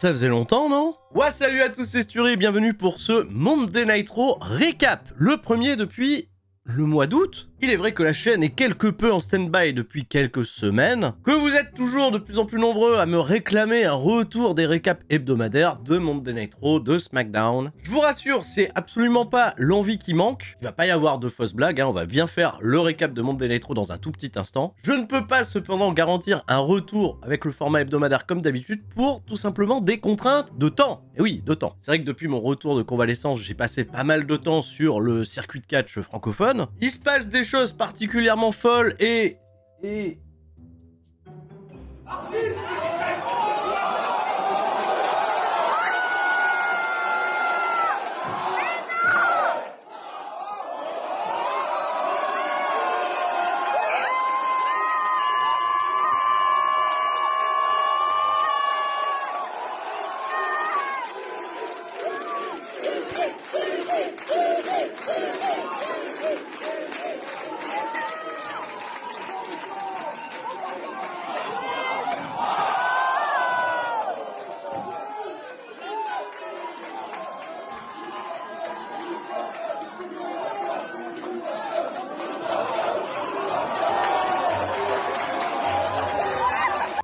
Ça faisait longtemps, non? Ouais, salut à tous, c'est Sturi, bienvenue pour ce Monday Nitro Recap, le premier depuis le mois d'août. Il est vrai que la chaîne est quelque peu en stand-by depuis quelques semaines, que vous êtes toujours de plus en plus nombreux à me réclamer un retour des récaps hebdomadaires de Monday Nitro, de SmackDown. Je vous rassure, c'est absolument pas l'envie qui manque, il va pas y avoir de fausses blagues, hein, on va bien faire le récap de Monday Nitro dans un tout petit instant. Je ne peux pas cependant garantir un retour avec le format hebdomadaire comme d'habitude pour tout simplement des contraintes de temps. Et oui, de temps. C'est vrai que depuis mon retour de convalescence, j'ai passé pas mal de temps sur le circuit de catch francophone. Il se passe des choses particulièrement folles et...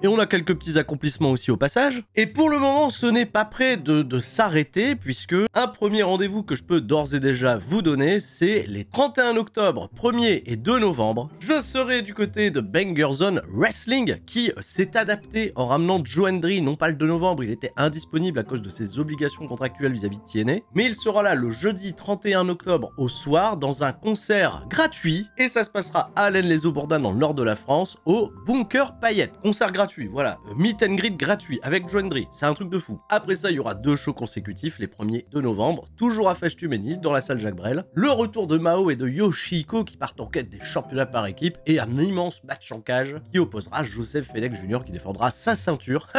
Et on a quelques petits accomplissements aussi au passage. Et pour le moment, ce n'est pas prêt de s'arrêter, puisque un premier rendez-vous que je peux d'ores et déjà vous donner, c'est les 31 octobre, 1er et 2 novembre. Je serai du côté de Banger Zone Wrestling, qui s'est adapté en ramenant Joe Hendry, non pas le 2 novembre, il était indisponible à cause de ses obligations contractuelles vis-à-vis de TNA, mais il sera là le jeudi 31 octobre au soir, dans un concert gratuit, et ça se passera à Allen-les-Eaux-Bourdin, dans le nord de la France, au Bunker Payette. Concert gratuit. Voilà, meet and greet gratuit avec Joe Hendry, c'est un truc de fou. Après ça, il y aura 2 shows consécutifs, les 1er de novembre, toujours à Fèche-Tuménil, dans la salle Jacques Brel. Le retour de Mao et de Yoshihiko qui partent en quête des championnats par équipe et un immense match en cage qui opposera Joseph Félix Jr. qui défendra sa ceinture,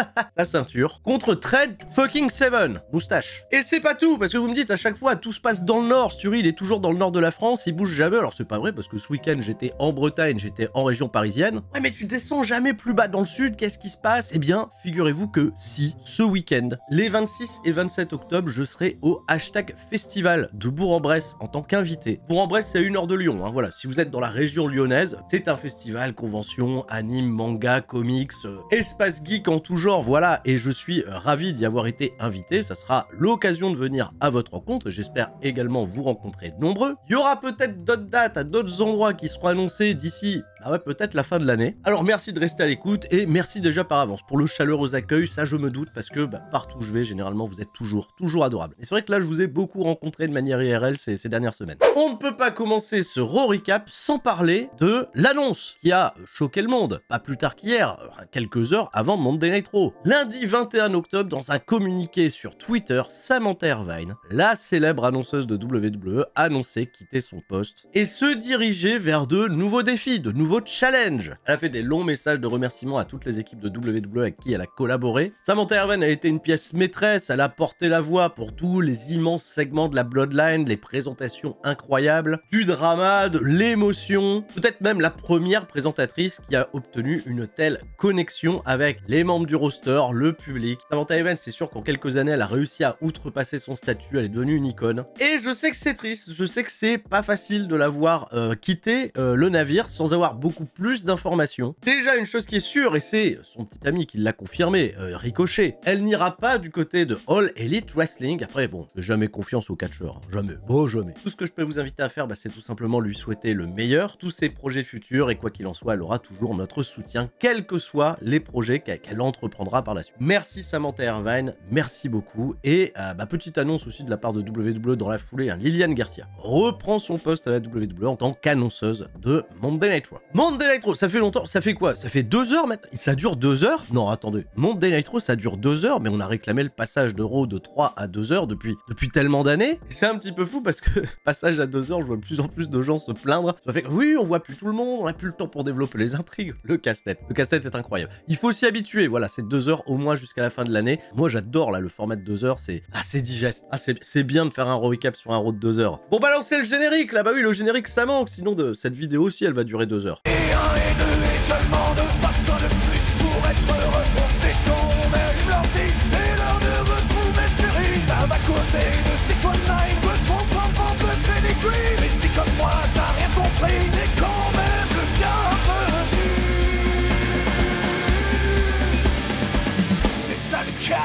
contre Trade fucking Seven, moustache. Et c'est pas tout, parce que vous me dites à chaque fois, tout se passe dans le nord, Sturi, il est toujours dans le nord de la France, il bouge jamais. Alors c'est pas vrai, parce que ce week-end, j'étais en Bretagne, j'étais en région parisienne. Ouais, mais tu descends jamais plus bas dans le sud, qu'est-ce qui se passe? Eh bien, figurez-vous que si, ce week-end, les 26 et 27 octobre, je serai au hashtag Festival de Bourg-en-Bresse en tant qu'invité. Bourg-en-Bresse, c'est à 1 heure de Lyon, hein, voilà. Si vous êtes dans la région lyonnaise, c'est un festival, convention, anime, manga, comics, espace geek en tout genre, voilà. Et je suis ravi d'y avoir été invité. Ça sera l'occasion de venir à votre rencontre. J'espère également vous rencontrer nombreux. Il y aura peut-être d'autres dates à d'autres endroits qui seront annoncés d'ici, ah ouais, peut-être la fin de l'année. Alors merci de rester à l'écoute et merci déjà par avance pour le chaleureux accueil, ça je me doute parce que partout où je vais, généralement vous êtes toujours adorable. Et c'est vrai que là je vous ai beaucoup rencontré de manière IRL ces dernières semaines. On ne peut pas commencer ce recap sans parler de l'annonce qui a choqué le monde, pas plus tard qu'hier, quelques heures avant Monday Nitro. Lundi 21 octobre, dans un communiqué sur Twitter, Samantha Irvine, la célèbre annonceuse de WWE, annonçait quitter son poste et se diriger vers de nouveaux défis, de nouveaux challenges. Elle a fait des longs messages de remerciements à toutes les équipes de WWE avec qui elle a collaboré. Samantha Irvine a été une pièce maîtresse, elle a porté la voix pour tous les immenses segments de la Bloodline, les présentations incroyables, du drama, de l'émotion, peut-être même la première présentatrice qui a obtenu une telle connexion avec les membres du roster, le public. Samantha Irvine, c'est sûr qu'en quelques années, elle a réussi à outrepasser son statut, elle est devenue une icône. Et je sais que c'est triste, je sais que c'est pas facile de la voir quitter le navire sans avoir beaucoup plus d'informations. Déjà, une chose qui est sûre, et c'est son petit ami qui l'a confirmé, Ricochet, elle n'ira pas du côté de All Elite Wrestling. Après, bon, jamais confiance aux catcheurs, hein. Jamais, jamais. Tout ce que je peux vous inviter à faire, c'est tout simplement lui souhaiter le meilleur, tous ses projets futurs, et quoi qu'il en soit, elle aura toujours notre soutien, quels que soient les projets qu'elle entreprendra par la suite. Merci Samantha Irvine, merci beaucoup, et petite annonce aussi de la part de WWE dans la foulée, hein, Liliane Garcia reprend son poste à la WWE en tant qu'annonceuse de Monday Nitro. Monday Nitro, ça fait longtemps, ça fait quoi? Ça fait 2 heures maintenant? Ça dure 2 heures? Non, attendez, Monday Nitro, ça dure 2 heures, mais on a réclamé le passage de Raw de 3 à 2 heures depuis tellement d'années. C'est un petit peu fou parce que passage à 2 heures, je vois de plus en plus de gens se plaindre. Ça fait que oui, on voit plus tout le monde, on a plus le temps pour développer les intrigues. Le casse-tête. Le casse-tête est incroyable. Il faut s'y habituer, voilà, c'est 2 heures au moins jusqu'à la fin de l'année. Moi, j'adore là le format de 2 heures, c'est assez digeste. Ah, c'est bien de faire un recap sur un Raw de 2 heures. Bon, balancez le générique là, bah oui, le générique ça manque, sinon de cette vidéo aussi, elle va durer 2 heures. Et 1 et 2 et seulement 2, pas besoin de plus pour être heureux. On se détend, on allume l'ordi, c'est l'heure de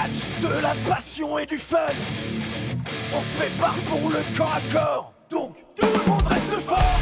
match, de la passion et du fun. On se prépare pour le corps à corps, donc tout le monde reste fort.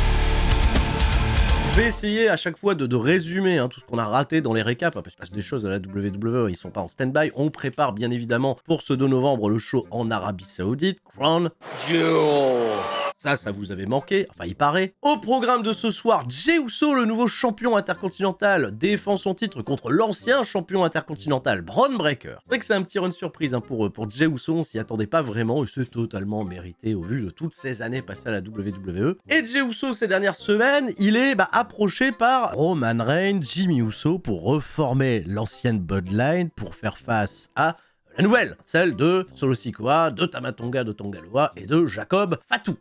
Je vais essayer à chaque fois de résumer tout ce qu'on a raté dans les récaps, parce qu'il se passe des choses à la WWE, ils sont pas en stand-by. On prépare bien évidemment pour ce 2 novembre le show en Arabie Saoudite, Crown Jewel. Ça vous avait manqué, enfin il paraît. Au programme de ce soir, Jey Uso, le nouveau champion intercontinental, défend son titre contre l'ancien champion intercontinental, Bron Breakker. C'est vrai que c'est un petit run surprise pour Jey Uso, on s'y attendait pas vraiment, et c'est totalement mérité au vu de toutes ces années passées à la WWE. Et Jey Uso, ces dernières semaines, il est approché par Roman Reigns, Jimmy Uso, pour reformer l'ancienne Bloodline, pour faire face à la nouvelle, celle de Solo Sikoa, de Tama Tonga de Tongaloa et de Jacob Fatu,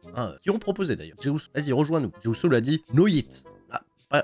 qui ont proposé d'ailleurs. Jey Uso, vas-y, rejoins-nous. Jey Uso l'a dit, no hit.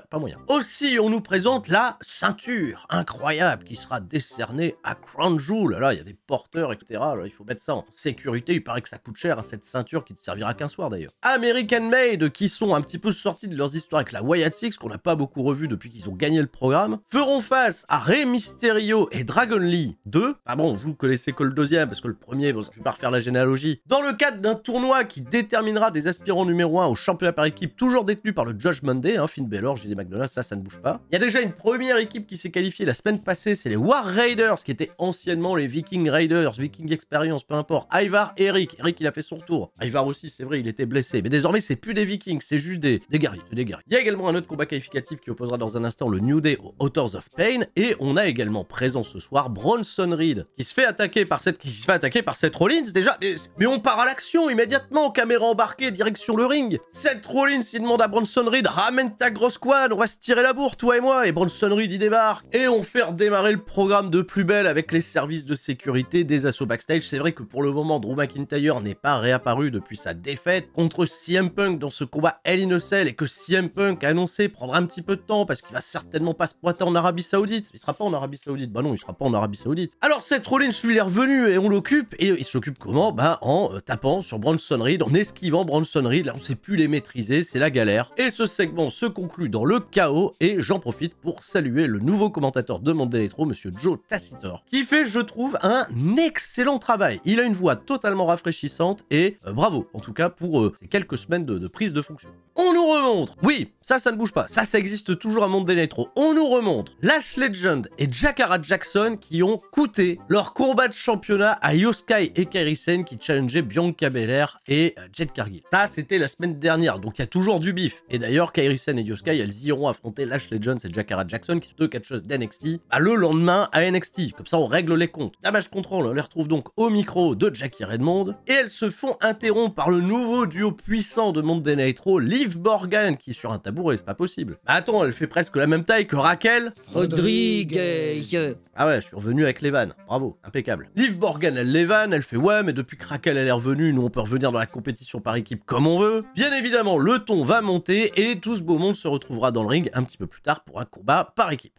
Pas moyen. Aussi, on nous présente la ceinture incroyable qui sera décernée à Crown Jewel. Là, il y a des porteurs, etc. Là, il faut mettre ça en sécurité. Il paraît que ça coûte cher, cette ceinture qui ne servira qu'un soir d'ailleurs. American Made, qui sont un petit peu sortis de leurs histoires avec la Wyatt Six, qu'on n'a pas beaucoup revu depuis qu'ils ont gagné le programme, feront face à Rey Mysterio et Dragon Lee 2. Ah bon, vous connaissez que le deuxième, parce que le premier, bon, je vais pas refaire la généalogie. Dans le cadre d'un tournoi qui déterminera des aspirants numéro 1 au championnat par équipe, toujours détenu par le Judgment Day, Finn Balor, JD McDonald, ça ne bouge pas. Il y a déjà une première équipe qui s'est qualifiée la semaine passée, c'est les War Raiders, qui étaient anciennement les Viking Raiders, Viking Experience, peu importe. Ivar et Eric, il a fait son retour. Ivar aussi, c'est vrai, il était blessé, mais désormais c'est plus des Vikings, c'est juste des guerriers, c'est des guerriers. Il y a également un autre combat qualificatif qui opposera dans un instant le New Day aux Authors of Pain, et on a également présent ce soir Bronson Reed, qui se fait attaquer par Seth Rollins déjà, mais on part à l'action immédiatement, caméra embarquée, direction le ring. Seth Rollins, il demande à Bronson Reed, ramène ta grosse quad, on va se tirer la bourre, toi et moi, et Bronson Reed y débarque, et on fait redémarrer le programme de plus belle avec les services de sécurité, des assauts backstage. C'est vrai que pour le moment, Drew McIntyre n'est pas réapparu depuis sa défaite contre CM Punk dans ce combat Hell in a Cell, et que CM Punk a annoncé prendre un petit peu de temps, parce qu'il va certainement pas se pointer en Arabie Saoudite. Il sera pas en Arabie Saoudite, bah non, il sera pas en Arabie Saoudite. Alors Seth Rollins, lui, il est revenu, et on l'occupe, et il s'occupe comment? Bah en tapant sur Bronson Reed, en esquivant Bronson Reed, là on sait plus les maîtriser, c'est la galère. Et ce segment se conclut dans le chaos, et j'en profite pour saluer le nouveau commentateur de Monday Nitro, monsieur Joe Tacitor, qui fait, je trouve, un excellent travail. Il a une voix totalement rafraîchissante, et bravo, en tout cas, pour ces quelques semaines de prise de fonction. On nous remontre, oui, ça ne bouge pas, ça existe toujours à Monday Nitro, on nous remontre Lash Legend et Jakara Jackson qui ont coûté leur combat de championnat à Io Sky et Kairi Sane qui challengeaient Bianca Belair et Jade Cargill. Ça, c'était la semaine dernière, donc il y a toujours du bif. Et d'ailleurs, Kairi Sane et Io Sky, elles iront affronter Lash Legends et Jakara Jackson, qui sont deux catcheuses d'NXT, le lendemain à NXT. Comme ça, on règle les comptes. Damage Control, on les retrouve donc au micro de Jackie Redmond, et elles se font interrompre par le nouveau duo puissant de Monday Nitro, Liv Morgan, qui est sur un tabouret, c'est pas possible. Bah attends, elle fait presque la même taille que Raquel Rodriguez. Ah ouais, je suis revenu avec les vannes. Bravo, impeccable. Liv Morgan, elle les vanne, elle fait ouais, mais depuis que Raquel elle est revenue, nous on peut revenir dans la compétition par équipe comme on veut. Bien évidemment, le ton va monter et tout ce beau monde se retrouvera dans le ring un petit peu plus tard pour un combat par équipe.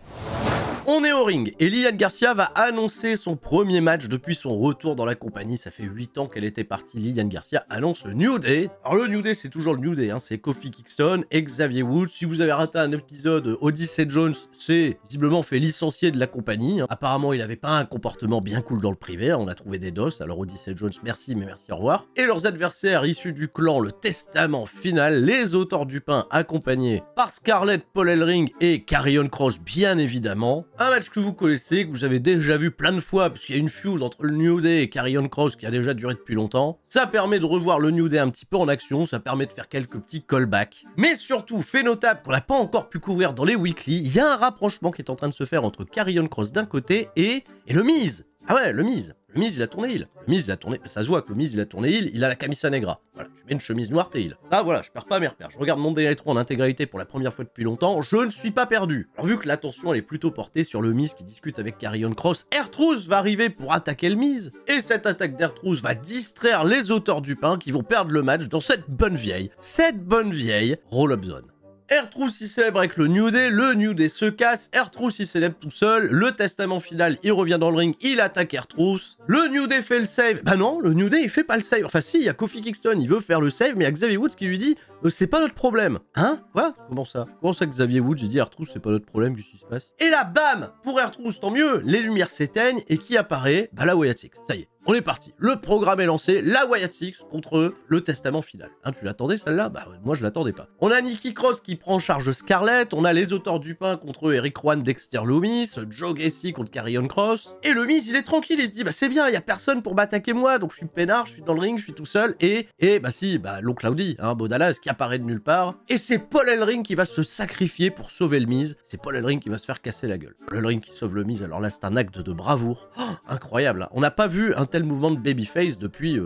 On est au ring et Lilian Garcia va annoncer son premier match depuis son retour dans la compagnie. Ça fait 8 ans qu'elle était partie. Lilian Garcia annonce le New Day. Alors le New Day, c'est toujours le New Day, c'est Kofi Kingston et Xavier Woods. Si vous avez raté un épisode, Odyssey Jones s'est visiblement fait licencier de la compagnie. Apparemment, il n'avait pas un comportement bien cool dans le privé. On a trouvé des doses. Alors Odyssey Jones, merci, mais merci, au revoir. Et leurs adversaires issus du clan, le Testament Final, les Auteurs du Pain, accompagnés par Scarlett, Paul Ellering et Karrion Kross, bien évidemment. Un match que vous connaissez, que vous avez déjà vu plein de fois, puisqu'il y a une feud entre le New Day et Karrion Kross qui a déjà duré depuis longtemps. Ça permet de revoir le New Day un petit peu en action, ça permet de faire quelques petits callbacks. Mais surtout, fait notable qu'on n'a pas encore pu couvrir dans les weekly, il y a un rapprochement qui est en train de se faire entre Karrion Kross d'un côté et le Miz. Ah ouais, le Miz. Le Miz, il a tourné heel. Le Miz, il a tourné... Ça se voit que le Miz, il a tourné heel, il a la camisa negra. Voilà, tu mets une chemise noire, t'es heel. Ah voilà, je perds pas mes repères. Je regarde Monday Nitro en intégralité pour la première fois depuis longtemps, je ne suis pas perdu. Alors vu que l'attention, elle est plutôt portée sur le Miz qui discute avec Karrion Kross, R-Truth va arriver pour attaquer le Miz. Et cette attaque d'R-Truth va distraire les Auteurs du Pain qui vont perdre le match dans cette bonne vieille roll-up zone. R-Truth il célèbre avec le New Day, le New Day se casse, R-Truth il célèbre tout seul, le testament final il revient dans le ring, il attaque R-Truth, le New Day fait le save, bah non, le New Day il fait pas le save, enfin si, il y a Kofi Kingston, il veut faire le save, mais il y a Xavier Woods qui lui dit c'est pas notre problème. Hein? Quoi? Comment ça Xavier Woods, j'ai dit R-Truth c'est pas notre problème, qu'est-ce qui se passe? Et là, bam! Pour R-Truth, tant mieux, les lumières s'éteignent, et qui apparaît? Bah la Wyatt Six, ça y est. On est parti. Le programme est lancé. La Wyatt Six contre le testament final. Hein, tu l'attendais celle-là? Bah moi je l'attendais pas. On a Nikki Cross qui prend en charge Scarlett. On a les auteurs du pain contre Eric Rowan, Dexter Lumis. Joe Gacy contre Karrion Cross. Et le Miz il est tranquille. Il se dit bah c'est bien, il y a personne pour m'attaquer moi. Donc je suis peinard, je suis dans le ring, je suis tout seul. Et bah si, bah l'oncle Audi, hein, Bo Dallas qui apparaît de nulle part. Et c'est Paul Ellering qui va se sacrifier pour sauver le Miz. C'est Paul Ellering qui va se faire casser la gueule. Paul Ellering qui sauve le Miz. Alors là c'est un acte de bravoure. Oh, incroyable. Hein. On n'a pas vu un tel mouvement de babyface depuis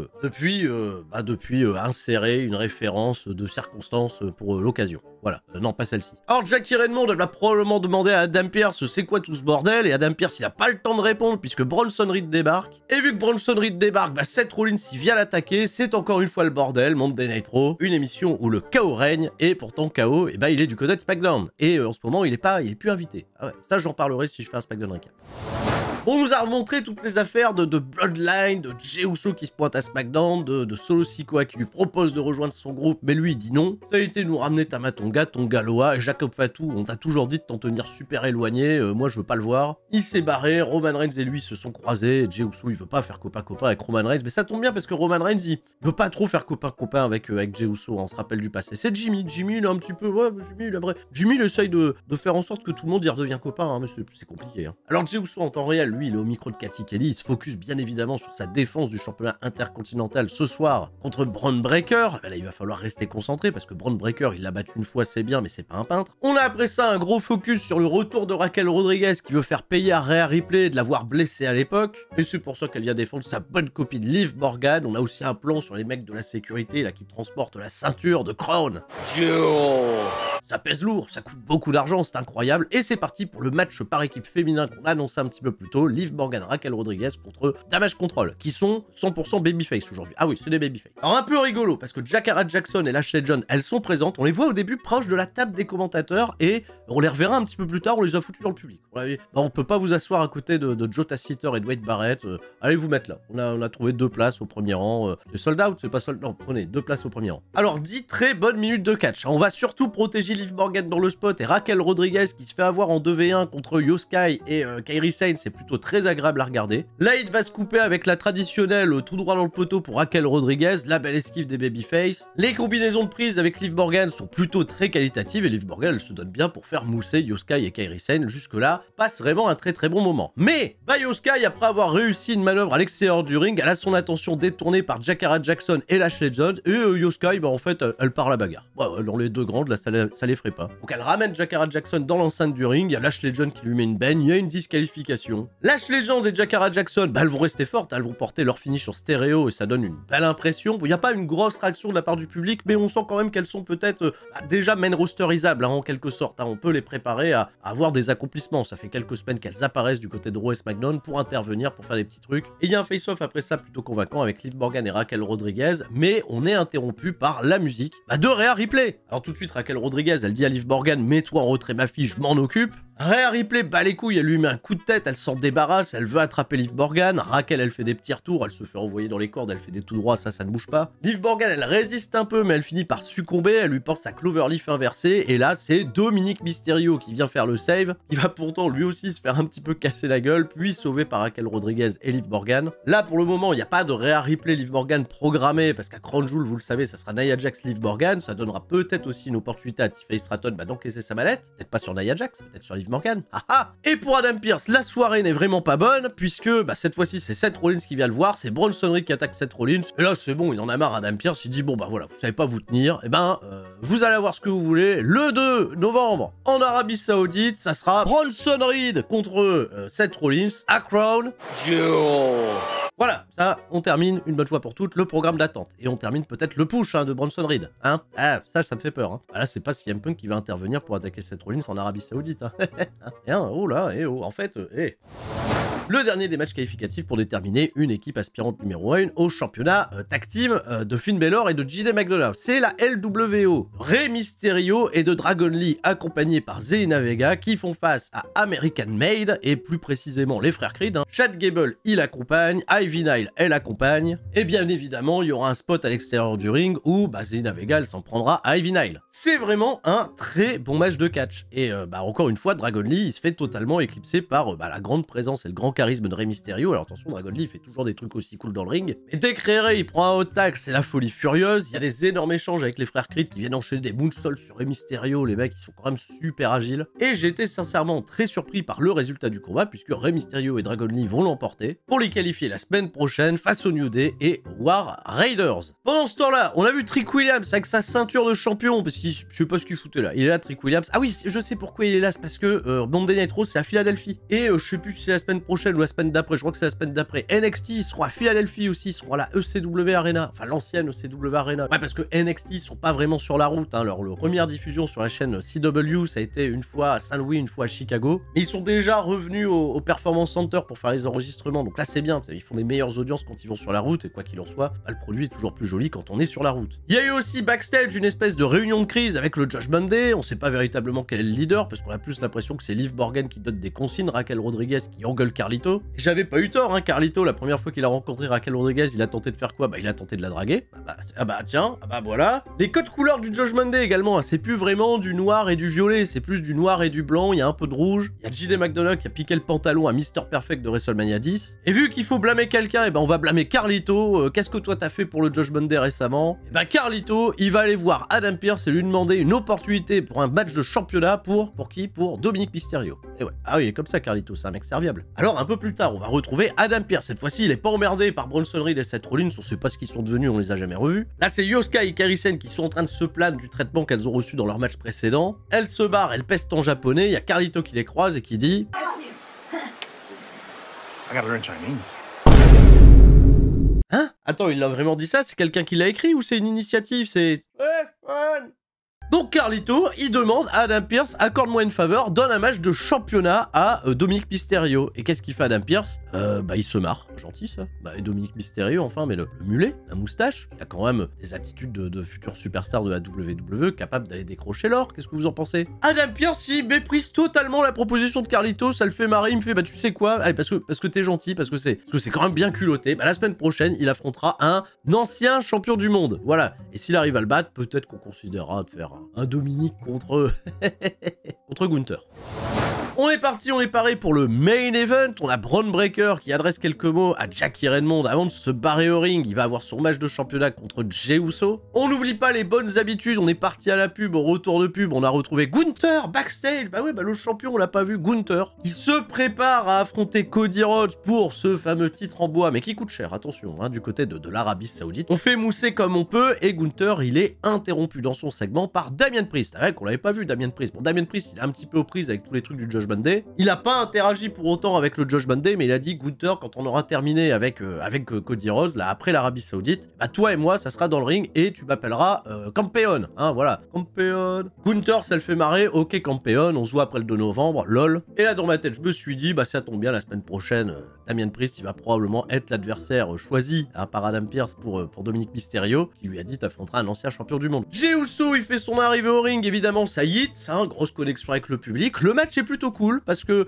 insérer une référence de circonstance pour l'occasion. Voilà, non pas celle-ci. Alors Jackie Redmond va probablement demander à Adam Pearce c'est quoi tout ce bordel, et Adam Pearce il a pas le temps de répondre puisque Bronson Reed débarque. Et vu que Bronson Reed débarque, bah Seth Rollins il vient l'attaquer, c'est encore une fois le bordel, Monday Night Raw, une émission où le chaos règne, et pourtant chaos, et bah il est du côté de SmackDown. Et en ce moment il est plus invité. Ah ouais, ça j'en parlerai si je fais un SmackDown Recap. On nous a remontré toutes les affaires de Bloodline, de Jey Uso qui se pointe à SmackDown, de Solo Sikoa qui lui propose de rejoindre son groupe, mais lui il dit non. T'as été nous ramener Tamatonga, Tonga Loa, et Jacob Fatou, on t'a toujours dit de t'en tenir super éloigné, moi je veux pas le voir. Il s'est barré, Roman Reigns et lui se sont croisés, Jey Uso il veut pas faire copain-copain avec Roman Reigns, mais ça tombe bien parce que Roman Reigns il veut pas trop faire copain-copain avec Jey Uso, on se rappelle du passé. C'est Jimmy il est un petit peu, ouais, Jimmy il essaye de faire en sorte que tout le monde y redevient copain, hein, mais c'est compliqué. Hein. Alors Jey Uso en temps réel, lui il est au micro de Cathy Kelly, il se focus bien évidemment sur sa défense du championnat intercontinental ce soir contre Bron Breakker. Ben là il va falloir rester concentré parce que Bron Breakker il l'a battu une fois, c'est bien, mais c'est pas un peintre. On a après ça un gros focus sur le retour de Raquel Rodriguez qui veut faire payer à Rhea Ripley de l'avoir blessée à l'époque, et c'est pour ça qu'elle vient défendre sa bonne copine Liv Morgan. On a aussi un plan sur les mecs de la sécurité là qui transportent la ceinture de Crown. Ça pèse lourd, ça coûte beaucoup d'argent, c'est incroyable, et c'est parti pour le match par équipe féminin qu'on a annoncé un petit peu plus tôt, Liv Morgan, Raquel Rodriguez contre Damage Control, qui sont 100% babyface aujourd'hui. Ah oui, c'est des babyface. Alors un peu rigolo, parce que Jakara Jackson et Lashley John, elles sont présentes, on les voit au début proches de la table des commentateurs, et on les reverra un petit peu plus tard, on les a foutus dans le public. On peut pas vous asseoir à côté de Joe Taciter et de Wade Barrett, allez vous mettre là. On a trouvé 2 places au premier rang, c'est sold out, c'est pas sold out, non, prenez 2 places au premier rang. Alors 10 très bonnes minutes de catch, on va surtout protéger Liv Morgan dans le spot, et Raquel Rodriguez qui se fait avoir en 2v1 contre Io Sky et Kairi Sane, c'est plutôt très agréable à regarder. Là il va se couper avec la traditionnelle tout droit dans le poteau pour Raquel Rodriguez, la belle esquive des babyface. Les combinaisons de prise avec Liv Morgan sont plutôt très qualitatives, et Liv Morgan elle se donne bien pour faire mousser Io Sky et Kairi Sane. Jusque là passe vraiment un très bon moment. Mais Io Sky, après avoir réussi une manœuvre à l'extérieur du ring, elle a son attention détournée par Jakara Jackson et Lashley John, et Io Sky en fait elle part à la bagarre. Ouais, dans les deux grandes là ça les ferait pas. Donc elle ramène Jakara Jackson dans l'enceinte du ring, il y a Lashley John qui lui met une baigne, il y a une disqualification. Lashley John et Jakara Jackson, elles vont rester fortes, elles vont porter leur finish en stéréo et ça donne une belle impression. Il n'y a pas une grosse réaction de la part du public, mais on sent quand même qu'elles sont peut-être déjà main rosterisables, hein, en quelque sorte. Hein. On peut les préparer à avoir des accomplissements. Ça fait quelques semaines qu'elles apparaissent du côté de Raw et SmackDown pour intervenir, pour faire des petits trucs. Et il y a un face-off après ça plutôt convaincant avec Liv Morgan et Raquel Rodriguez, mais on est interrompu par la musique de Rhea Ripley. Alors tout de suite, Raquel Rodriguez, elle dit à Liv Morgan, mets-toi en retrait ma fille, je m'en occupe. Rhea Ripley bat les couilles, elle lui met un coup de tête, elle s'en débarrasse, elle veut attraper Liv Morgan. Raquel, elle fait des petits retours, elle se fait envoyer dans les cordes, elle fait des tout droits, ça ne bouge pas. Liv Morgan, elle résiste un peu, mais elle finit par succomber, elle lui porte sa cloverleaf inversée, et là, c'est Dominic Mysterio qui vient faire le save, qui va pourtant lui aussi se faire un petit peu casser la gueule, puis sauvé par Raquel Rodriguez et Liv Morgan. Là, pour le moment, il n'y a pas de Rhea Ripley Liv Morgan programmée, parce qu'à Crown Jewel, vous le savez, ça sera Nia Jax Liv Morgan, ça donnera peut-être aussi une opportunité à Tiffany Stratton d'encaisser sa mallette, peut-être pas sur Nia Jax, peut-être sur Liv Morgan. Ah ah. Et pour Adam Pearce, la soirée n'est vraiment pas bonne, puisque cette fois-ci c'est Seth Rollins qui vient le voir, c'est Bronson Reed qui attaque Seth Rollins, et là c'est bon, il en a marre Adam Pearce, il dit bon bah voilà, vous savez pas vous tenir, et vous allez avoir ce que vous voulez, le 2 novembre en Arabie Saoudite, ça sera Bronson Reed contre Seth Rollins à Crown Jewel. Voilà, ça, on termine une bonne fois pour toutes le programme d'attente. Et on termine peut-être le push hein, de Bronson Reed. Hein, ah, ça me fait peur. Hein. Ah, là, c'est pas CM Punk qui va intervenir pour attaquer Seth Rollins en Arabie Saoudite. Hein. Oh là, en fait, Le dernier des matchs qualificatifs pour déterminer une équipe aspirante numéro 1 au championnat tag team de Finn Balor et de JD McDonagh. C'est la LWO. Rey Mysterio et de Dragon Lee accompagnés par Zelina Vega qui font face à American Made et plus précisément les frères Creed. Hein. Chad Gable, il accompagne, Ivy Nile, elle accompagne. Et bien évidemment, il y aura un spot à l'extérieur du ring où Zelina Vega, elle s'en prendra à Ivy Nile. C'est vraiment un très bon match de catch. Et encore une fois, Dragon Lee, il se fait totalement éclipser par la grande présence et le grand charisme de Rey Mysterio. Alors attention, Dragon Lee, il fait toujours des trucs aussi cool dans le ring. Et dès que Rey il prend un hot tag, c'est la folie furieuse. Il y a des énormes échanges avec les frères Creed qui viennent enchaîner des moonsaults sur Rey Mysterio. Les mecs, ils sont quand même super agiles. Et j'ai été sincèrement très surpris par le résultat du combat, puisque Rey Mysterio et Dragon Lee vont l'emporter pour les qualifier la semaine prochaine face au New Day et War Raiders. Pendant ce temps-là, on a vu Trick Williams avec sa ceinture de champion, parce que je sais pas ce qu'il foutait là. Il est là, Trick Williams. Ah oui, je sais pourquoi il est là, c'est parce que Monday Night Raw, c'est à Philadelphie. Et je sais plus si c'est la semaine prochaine ou la semaine d'après, je crois que c'est la semaine d'après. NXT, ils seront à Philadelphie aussi, ils seront à la ECW Arena, enfin l'ancienne ECW Arena. Ouais, parce que NXT, ils sont pas vraiment sur la route, hein. Leur première diffusion sur la chaîne CW, ça a été une fois à Saint-Louis, une fois à Chicago. Mais ils sont déjà revenus au Performance Center pour faire les enregistrements, donc là c'est bien, ils font des meilleures audiences quand ils vont sur la route, et quoi qu'il en soit, le produit est toujours plus joli quand on est sur la route. Il y a eu aussi backstage une espèce de réunion de crise avec le Judgment Day, on sait pas véritablement quel est le leader, parce qu'on a plus l'impression que c'est Liv Morgan qui donne des consignes, Raquel Rodriguez qui engueule Carlito. Et j'avais pas eu tort, hein, Carlito, la première fois qu'il a rencontré Raquel Rodriguez, il a tenté de faire quoi? Il a tenté de la draguer. Tiens, voilà. Les codes couleurs du Judgment Day également, hein, c'est plus vraiment du noir et du violet, c'est plus du noir et du blanc, il y a un peu de rouge. Il y a JD McDonagh qui a piqué le pantalon à Mr. Perfect de WrestleMania 10. Et vu qu'il faut blâmer quelqu'un, on va blâmer Carlito. Qu'est-ce que toi t'as fait pour le Judgment Day récemment? Carlito, il va aller voir Adam Pearce et lui demander une opportunité pour un match de championnat pour qui? Pour Dominic Mysterio. Et ouais, ah oui, il est comme ça Carlito, c'est un mec serviable. Alors un peu plus tard, on va retrouver Adam Pearce. Cette fois-ci, il est pas emmerdé par Bronson Reed et Seth Rollins, on sait pas ce qu'ils sont devenus, on les a jamais revus. Là, c'est Yoska et Kairi Sane qui sont en train de se plaindre du traitement qu'elles ont reçu dans leur match précédent. Elles se barrent, elles pestent en japonais, il y a Carlito qui les croise et qui dit I gotta learn Chinese. Hein? Attends, il a vraiment dit ça? C'est quelqu'un qui l'a écrit ou c'est une initiative? C'est... Donc Carlito, il demande à Adam Pearce, accorde-moi une faveur, donne un match de championnat à Dominic Mysterio. Et qu'est-ce qu'il fait Adam Pearce? Il se marre. Gentil ça. Et Dominic Mysterio, enfin, mais le mulet, la moustache, il a quand même des attitudes de futur superstar de la WWE, capable d'aller décrocher l'or. Qu'est-ce que vous en pensez? Adam Pearce, il méprise totalement la proposition de Carlito, ça le fait marrer, il me fait, tu sais quoi? Allez, parce que t'es gentil, parce que c'est quand même bien culotté. La semaine prochaine, il affrontera un ancien champion du monde. Voilà. Et s'il arrive à le battre, peut-être qu'on considérera de faire un Dominique contre Gunther. On est parti, on est paré pour le main event. On a Bron Breakker qui adresse quelques mots à Jackie Redmond avant de se barrer au ring. Il va avoir son match de championnat contre Jey Uso. On n'oublie pas les bonnes habitudes. On est parti à la pub, au retour de pub. On a retrouvé Gunther backstage. Le champion, on l'a pas vu. Gunther qui se prépare à affronter Cody Rhodes pour ce fameux titre en bois, mais qui coûte cher. Attention, hein, du côté de l'Arabie Saoudite. On fait mousser comme on peut et Gunther, il est interrompu dans son segment par Damien Priest. C'est vrai qu'on l'avait pas vu, Damien Priest. Bon, Damien Priest, il est un petit peu aux prises avec tous les trucs du Judgment Day. Il n'a pas interagi pour autant avec le Judgment Day, mais il a dit Gunther, quand on aura terminé avec Cody Rhodes, là, après l'Arabie Saoudite, toi et moi, ça sera dans le ring et tu m'appelleras Campeon. Hein, voilà. Campeon. Gunther, ça le fait marrer. Ok, Campeon, on se voit après le 2 novembre. Lol. Et là, dans ma tête, je me suis dit, ça tombe bien, la semaine prochaine, Damien Priest, il va probablement être l'adversaire choisi par Adam Pearce pour Dominic Mysterio, qui lui a dit t'affronteras un ancien champion du monde. Jey Uso, il fait son arrivée au ring, évidemment, ça y est, hein, grosse connexion avec le public. Le match est plutôt cool, parce que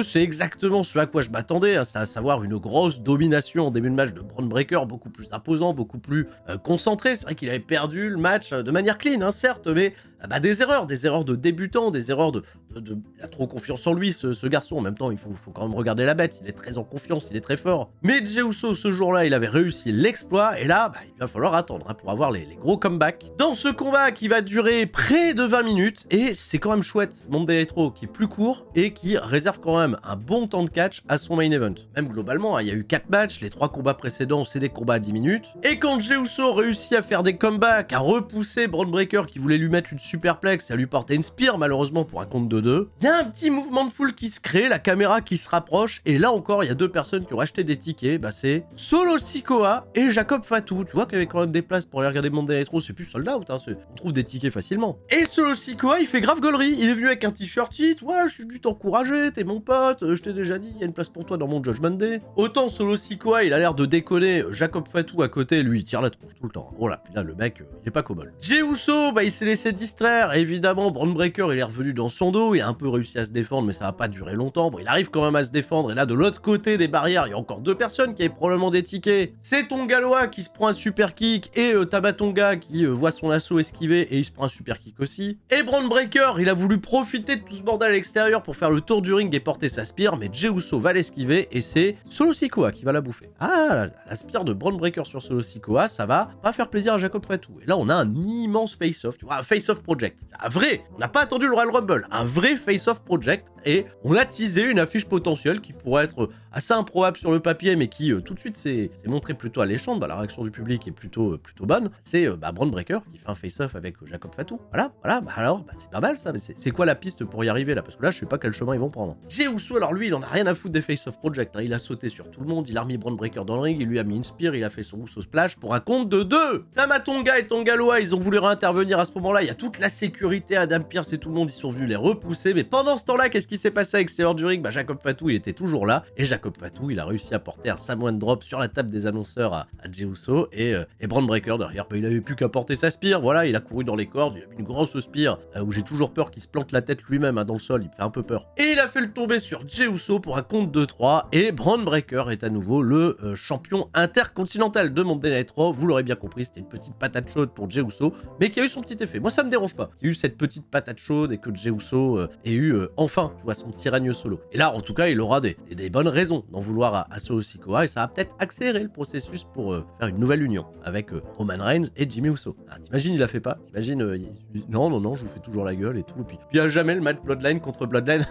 c'est exactement ce à quoi je m'attendais, hein, à savoir une grosse domination en début de match de Bron Breakker, beaucoup plus imposant, beaucoup plus concentré. C'est vrai qu'il avait perdu le match de manière clean, hein, certes, mais des erreurs de débutant, des erreurs il a trop confiance en lui, ce garçon. En même temps, il faut quand même regarder la bête, il est très en confiance, il est très fort. Mais Jey Uso, ce jour-là, il avait réussi l'exploit, et là, il va falloir attendre pour avoir les gros comebacks. Dans ce combat qui va durer près de 20 minutes, et c'est quand même chouette, Monday Night Raw qui est plus court, et qui réserve quand même un bon temps de catch à son main event. Même globalement, il y a eu 4 matchs, les 3 combats précédents, c'est des combats à 10 minutes. Et quand Jey Uso réussit à faire des comebacks, à repousser Bron Breakker qui voulait lui mettre une superplex, ça lui portait une spear malheureusement pour un compte de 2. Il y a un petit mouvement de foule qui se crée, la caméra qui se rapproche, et là encore, il y a 2 personnes qui ont acheté des tickets, bah c'est Solo Sikoa et Jacob Fatou. Tu vois qu'il y avait quand même des places pour aller regarder Monday Night Raw, c'est plus sold out, hein, on trouve des tickets facilement. Et Solo Sikoa, il fait grave gaulerie, il est venu avec un t-shirt titre, ouais, je suis venu t'encourager, t'es mon pote, je t'ai déjà dit, il y a une place pour toi dans mon Judgment Day. Autant Solo Sikoa, il a l'air de déconner, Jacob Fatou à côté, lui, il tire la tronche tout le temps. Voilà, puis là, le mec, il est pas commode. Jey Uso, bah il s'est laissé distraire, évidemment, Braun Breaker, il est revenu dans son dos, il a un peu réussi à se défendre, mais ça va pas durer longtemps. Bon, il arrive quand même à se défendre, et là, de l'autre côté des barrières, il y a encore 2 personnes qui avaient probablement des tickets. C'est Tongaloa qui se prend un super kick, et Tabatonga qui voit son assaut esquiver, et il se prend un super kick aussi. Et Braun Breaker, il a voulu profiter de tout ce bordel à l'extérieur pour faire le tour du ring et porter sa spear, mais Jey Uso va l'esquiver, et c'est Solo Sikoa qui va la bouffer. Ah, la spear de Braun Breaker sur Solo Sikoa, ça va pas faire plaisir à Jacob Fatou. Et là, on a un immense face-off, tu vois, un face-off project. Un vrai, on n'a pas attendu le Royal Rumble, un vrai face-off project, et on a teasé une affiche potentielle qui pourrait être assez improbable sur le papier, mais qui tout de suite s'est montré plutôt alléchante. Bah, la réaction du public est plutôt bonne. C'est Braun Breaker qui fait un face-off avec Jacob Fatou. Voilà, bah alors, c'est pas mal ça, mais c'est quoi la piste pour y arriver là? Parce que là, je sais pas quel chemin ils vont prendre. Jey Uso, alors lui, il en a rien à foutre des face-off project, hein. Il a sauté sur tout le monde, il a remis Braun Breaker dans le ring, il lui a mis une spear, il a fait son Uso splash pour un compte de 2. Tamatonga et Tongaloa, ils ont voulu réintervenir à ce moment-là. Il y a toute la sécurité, Adam Pearce et tout le monde, ils sont venus les repousser. Mais pendant ce temps-là, qu'est-ce qui s'est passé à l'extérieur du ring? Bah, Jacob Fatou, il était toujours là. Et Jacob Fatou, il a réussi à porter un Samoan Drop sur la table des annonceurs à Jey Uso. Et Braun Breaker derrière, bah, il avait plus qu'à porter sa spear. Voilà, il a couru dans les cordes, il a mis une grosse spear où j'ai toujours peur qu'il se plante la tête lui-même dans le sol. Il me fait un peu peur. Et il a fait le tomber sur Jey Uso pour un compte de 3. Et Braun Breaker est à nouveau le champion intercontinental de Monday Night Raw. Vous l'aurez bien compris, c'était une petite patate chaude pour Jey Uso, mais qui a eu son petit effet. Moi, ça me dérange pas. Il y a eu cette petite patate chaude et que Jey Uso ait eu enfin, tu vois, son petit règne solo. Et là, en tout cas, il aura des bonnes raisons d'en vouloir à Solo Sikoa, et ça va peut-être accélérer le processus pour faire une nouvelle union avec Roman Reigns et Jimmy Uso. Ah, t'imagines, il la fait pas? T'imagines, non, je vous fais toujours la gueule et tout. Et puis il y a jamais le match Bloodline contre Bloodline.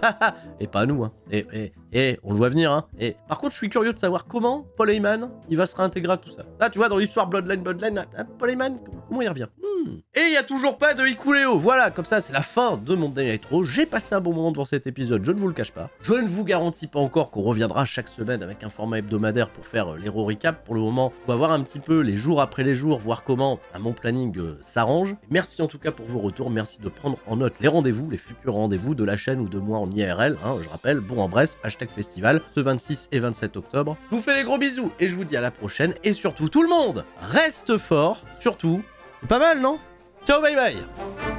Et pas à nous, hein. Et on le voit venir, hein. Et par contre, je suis curieux de savoir comment Paul Heyman, il va se réintégrer à tout ça. Là, tu vois, dans l'histoire Bloodline, Paul Heyman, comment il revient? Et il n'y a toujours pas de Hikuleo. Voilà, comme ça, c'est la fin de Monday Night Raw. J'ai passé un bon moment devant cet épisode, je ne vous le cache pas. Je ne vous garantis pas encore qu'on reviendra chaque semaine avec un format hebdomadaire pour faire les Raw recap. Pour le moment, il faut voir un petit peu les jours après les jours, voir comment mon planning s'arrange. Merci en tout cas pour vos retours. Merci de prendre en note les rendez-vous, les futurs rendez-vous de la chaîne ou de moi en IRL. Hein, je rappelle, Bourg-en-Bresse, #festival, ce 26 et 27 octobre. Je vous fais des gros bisous et je vous dis à la prochaine. Et surtout, tout le monde, reste fort. Surtout, c'est pas mal, non? Ciao, bye bye.